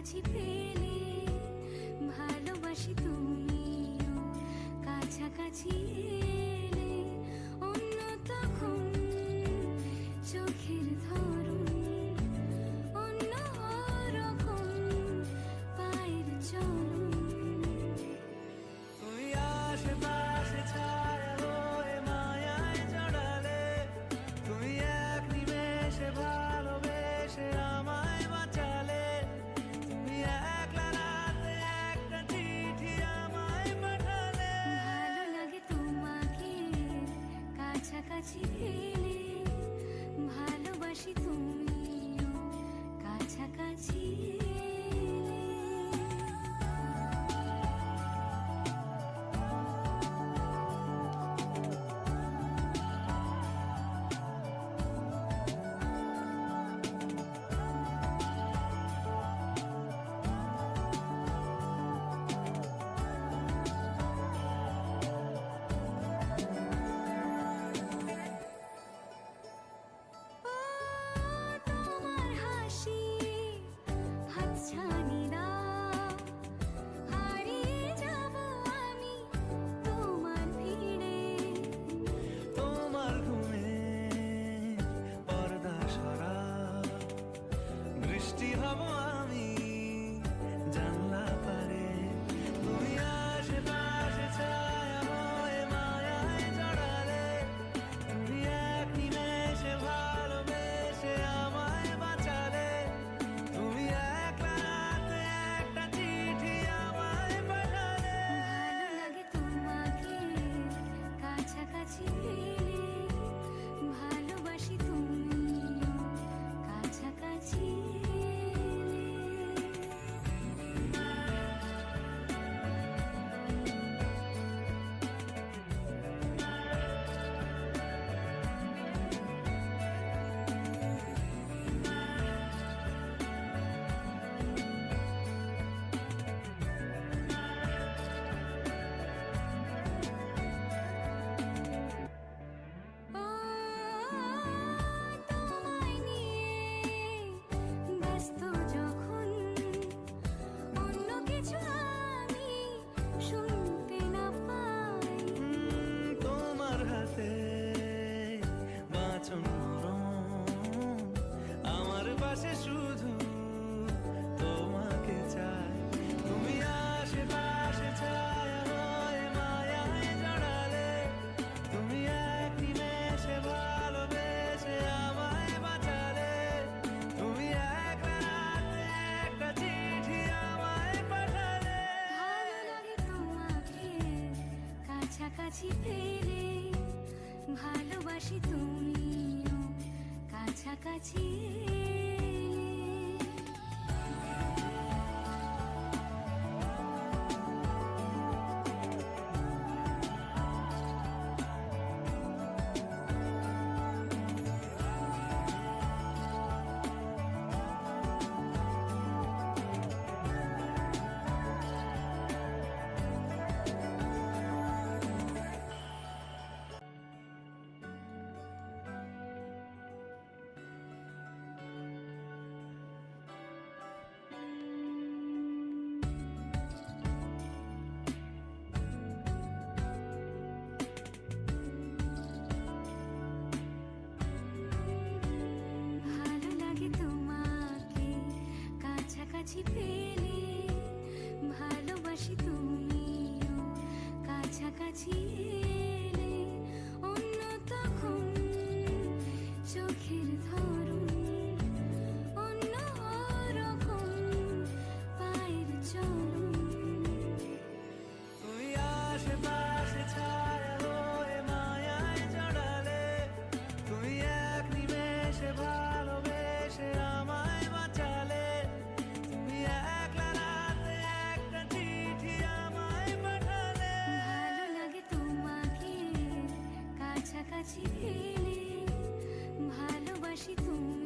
কাছাকাছি পেলে, ভালোবাসি তুমিও কাছাকাছি এলে, অন্য তখন চোখের ধরন অন্য রকম, পায়ের চলন। তুমি আশেপাশে ছায়া হয়ে মায়ায় জড়ালে, তুমি এক নিমেষে ভালোবেসে আমায় বাঁচালে, তুমি একলা রাতে একটা চিঠি আমায় পাঠালে। ভালো লাগে তোমাকে কাছাকাছি পেলে, ভালোবাসি তুমিও কাছাকাছি এলে। তোমার হাসি হাতছানিরা, হারিয়ে যাব আমি তোমার ভিড়ে। তোমার ঘুমে পর্দা সরা, বৃষ্টি হব আমি জানলা পারে। তুমি আশেপাশে ছায়া হয়ে মায়ায় জড়ালে, তুমি এক নিমেষে ভালোবেসে আমায় বাঁচালে, তুমি একলা রাতে একটা চিঠি আমায় পাঠালে। ভালো লাগে তোমাকে কাছাকাছি পেলে, ভালোবাসি তুমিও কাছাকাছি এলে। তোমায় নিয়ে ব্যস্ত যখন, অন্য কিছু আমি শুনতে না পাই। তোমার হাতে বাঁচন নরম, আমার পাশে শুধু তোমাকে চাই। তুমি আশেপাশে ছায়া হয়ে মায়ায় জড়ালে, তুমি এক নিমেষে ভালোবেসে আমায় বাঁচালে, তুমি একলা রাতে একটা চিঠি আমায় পাঠালে। ভালো লাগে তোমাকে কাছাকাছি পেলে, ভালোবাসি তুমিও কাছাকাছি এলে। ভালো লাগে তোমাকে কাছাকাছি পেলে, ভালোবাসি তুমিও কাছাকাছি এলে, অন্য তখন চোখের ধরন অন্য রকম, পায়ের চলন। তুমি আশেপাশে ছায়া হয়ে মায়ায় জড়ালে, তুমি এক নিমেষে ভালোবেসে আমায় বাঁচালে, তুমি একলা রাতে একটা চিঠি আমায় পাঠালে। ভালো লাগে তোমাকে কাছাকাছি পেলে, ভালোবাসি তুমি